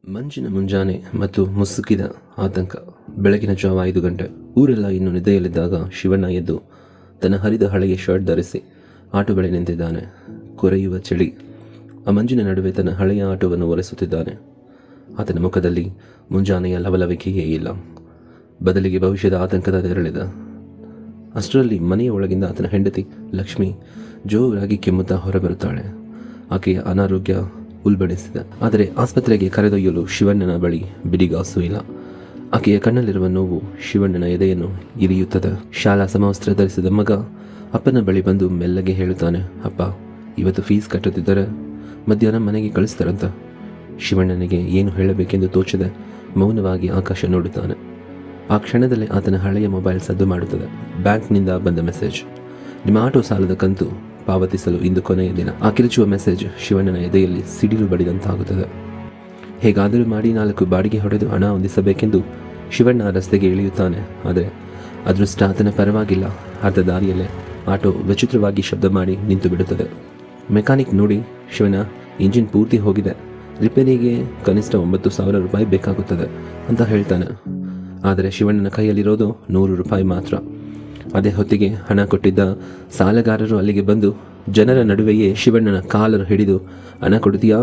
ಮಂಜಿನ ಮುಂಜಾನೆ ಮತ್ತು ಮುಸುಕಿದ ಆತಂಕ. ಬೆಳಗಿನ ಜಾವ 5 ಗಂಟೆ. ಊರೆಲ್ಲ ಇನ್ನು ನಿದ್ದೆಯಲ್ಲಿದ್ದಾಗ ಶಿವಣ್ಣ ಎದ್ದು ತನ್ನ ಹರಿದ ಹಳೆಯ ಶರ್ಟ್ ಧರಿಸಿ ಆಟೋ ಬಳಿ ನಿಂತಿದ್ದಾನೆ. ಕೊರೆಯುವ ಚಳಿ. ಆ ಮಂಜಿನ ನಡುವೆ ತನ್ನ ಹಳೆಯ ಆಟೋವನ್ನು ಒರೆಸುತ್ತಿದ್ದಾನೆ. ಆತನ ಮುಖದಲ್ಲಿ ಮುಂಜಾನೆಯ ಲವಲವಿಕೆಯೇ ಇಲ್ಲ, ಬದಲಿಗೆ ಭವಿಷ್ಯದ ಆತಂಕದ ನೆರಳಿದ. ಅಷ್ಟರಲ್ಲಿ ಮನೆಯ ಒಳಗಿಂದ ಆತನ ಹೆಂಡತಿ ಲಕ್ಷ್ಮಿ ಜೋರಾಗಿ ಕೆಮ್ಮುತ್ತಾ ಹೊರಬರುತ್ತಾಳೆ. ಆಕೆಯ ಅನಾರೋಗ್ಯ ಉಲ್ಬಣಿಸಿದೆ. ಆದರೆ ಆಸ್ಪತ್ರೆಗೆ ಕರೆದೊಯ್ಯಲು ಶಿವಣ್ಣನ ಬಳಿ ಬಿಡಿಗಾಸು ಇಲ್ಲ. ಆಕೆಯ ಕಣ್ಣಲ್ಲಿರುವ ನೋವು ಶಿವಣ್ಣನ ಎದೆಯನ್ನು ಇರಿಯುತ್ತದೆ. ಶಾಲಾ ಸಮವಸ್ತ್ರ ಧರಿಸಿದ ಮಗ ಅಪ್ಪನ ಬಳಿ ಬಂದು ಮೆಲ್ಲಗೆ ಹೇಳುತ್ತಾನೆ, ಅಪ್ಪ, ಇವತ್ತು ಫೀಸ್ ಕಟ್ಟುತ್ತಿದ್ದರೆ ಮಧ್ಯಾಹ್ನ ಮನೆಗೆ ಕಳಿಸ್ತಾರಂತ. ಶಿವಣ್ಣನಿಗೆ ಏನು ಹೇಳಬೇಕೆಂದು ತೋಚದೆ ಮೌನವಾಗಿ ಆಕಾಶ ನೋಡುತ್ತಾನೆ. ಆ ಕ್ಷಣದಲ್ಲೇ ಆತನ ಹಳೆಯ ಮೊಬೈಲ್ ಸದ್ದು ಮಾಡುತ್ತದೆ. ಬ್ಯಾಂಕ್ನಿಂದ ಬಂದ ಮೆಸೇಜ್, ನಿಮ್ಮ ಆಟೋ ಸಾಲದ ಕಂತು ಪಾವತಿಸಲು ಇಂದು ಕೊನೆಯ ದಿನ. ಆ ಕಿರುಚುವ ಮೆಸೇಜ್ ಶಿವಣ್ಣನ ಎದೆಯಲ್ಲಿ ಸಿಡಿಲು ಬಡಿದಂತಾಗುತ್ತದೆ. ಹೇಗಾದರೂ ಮಾಡಿ 4 ಬಾಡಿಗೆ ಹೊಡೆದು ಹಣ ಹೊಂದಿಸಬೇಕೆಂದು ಶಿವಣ್ಣ ರಸ್ತೆಗೆ ಇಳಿಯುತ್ತಾನೆ. ಆದರೆ ಅದೃಷ್ಟ ಆತನ ಪರವಾಗಿಲ್ಲ. ಅರ್ಧ ದಾರಿಯಲ್ಲೇ ಆಟೋ ವಿಚಿತ್ರವಾಗಿ ಶಬ್ದ ಮಾಡಿ ನಿಂತು ಬಿಡುತ್ತದೆ. ಮೆಕ್ಯಾನಿಕ್ ನೋಡಿ, ಶಿವಣ್ಣ, ಇಂಜಿನ್ ಪೂರ್ತಿ ಹೋಗಿದೆ, ರಿಪೇರಿಗೆ ಕನಿಷ್ಠ 9,000 ರೂಪಾಯಿ ಬೇಕಾಗುತ್ತದೆ ಅಂತ ಹೇಳ್ತಾನೆ. ಆದರೆ ಶಿವಣ್ಣನ ಕೈಯಲ್ಲಿರೋದು 100 ರೂಪಾಯಿ ಮಾತ್ರ. ಅದೇ ಹೊತ್ತಿಗೆ ಹಣ ಕೊಟ್ಟಿದ್ದ ಸಾಲಗಾರರು ಅಲ್ಲಿಗೆ ಬಂದು ಜನರ ನಡುವೆಯೇ ಶಿವಣ್ಣನ ಕಾಲರ್ ಹಿಡಿದು ಹಣ ಕೊಡ್ತೀಯಾ,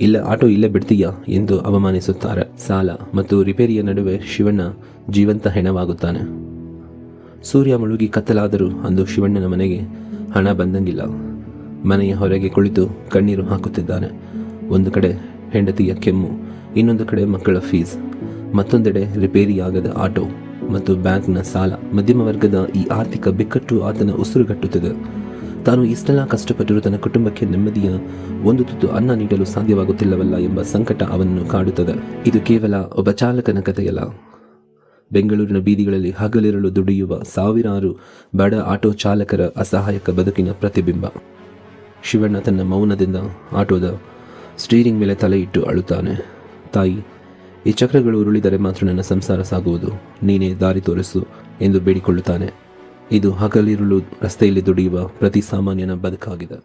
ಇಲ್ಲ ಆಟೋ ಇಲ್ಲೇ ಬಿಡ್ತೀಯಾ ಎಂದು ಅವಮಾನಿಸುತ್ತಾರೆ. ಸಾಲ ಮತ್ತು ರಿಪೇರಿಯ ನಡುವೆ ಶಿವಣ್ಣ ಜೀವಂತ ಹೆಣವಾಗುತ್ತಾನೆ. ಸೂರ್ಯ ಮುಳುಗಿ ಕತ್ತಲಾದರೂ ಅಂದು ಶಿವಣ್ಣನ ಮನೆಗೆ ಹಣ ಬಂದಂಗಿಲ್ಲ. ಮನೆಯ ಹೊರಗೆ ಕುಳಿತು ಕಣ್ಣೀರು ಹಾಕುತ್ತಿದ್ದಾನೆ. ಒಂದು ಕಡೆ ಹೆಂಡತಿಯ ಕೆಮ್ಮು, ಇನ್ನೊಂದು ಕಡೆ ಮಕ್ಕಳ ಫೀಸ್, ಮತ್ತೊಂದೆಡೆ ರಿಪೇರಿಯಾಗದ ಆಟೋ ಮತ್ತು ಬ್ಯಾಂಕ್ನ ಸಾಲ. ಮಧ್ಯಮ ವರ್ಗದ ಈ ಆರ್ಥಿಕ ಬಿಕ್ಕಟ್ಟು ಆತನ ಉಸಿರುಗಟ್ಟುತ್ತದೆ. ತಾನು ಇಷ್ಟೆಲ್ಲ ಕಷ್ಟಪಟ್ಟರೂ ತನ್ನ ಕುಟುಂಬಕ್ಕೆ ನೆಮ್ಮದಿಯ ಒಂದು ತುತ್ತು ಅನ್ನ ನೀಡಲು ಸಾಧ್ಯವಾಗುತ್ತಿಲ್ಲವಲ್ಲ ಎಂಬ ಸಂಕಟ ಅವನನ್ನು ಕಾಡುತ್ತದೆ. ಇದು ಕೇವಲ ಒಬ್ಬ ಚಾಲಕನ ಕಥೆಯಲ್ಲ. ಬೆಂಗಳೂರಿನ ಬೀದಿಗಳಲ್ಲಿ ಹಗಲಿರಲು ದುಡಿಯುವ ಸಾವಿರಾರು ಬಡ ಆಟೋ ಚಾಲಕರ ಅಸಹಾಯಕ ಬದುಕಿನ ಪ್ರತಿಬಿಂಬ. ಶಿವಣ್ಣ ತನ್ನ ಮೌನದಿಂದ ಆಟೋದ ಸ್ಟೀರಿಂಗ್ ಮೇಲೆ ತಲೆ ಇಟ್ಟು ಅಳುತ್ತಾನೆ. ತಾಯಿ, ಈ ಚಕ್ರಗಳು ಉರುಳಿದರೆ ಮಾತ್ರ ನನ್ನ ಸಂಸಾರ ಸಾಗುವುದು, ನೀನೇ ದಾರಿ ತೋರಿಸು ಎಂದು ಬೇಡಿಕೊಳ್ಳುತ್ತಾನೆ. ಇದು ಹಗಲಿರುಳು ರಸ್ತೆಯಲ್ಲಿ ದುಡಿಯುವ ಪ್ರತಿ ಸಾಮಾನ್ಯನ ಬದುಕಾಗಿದೆ.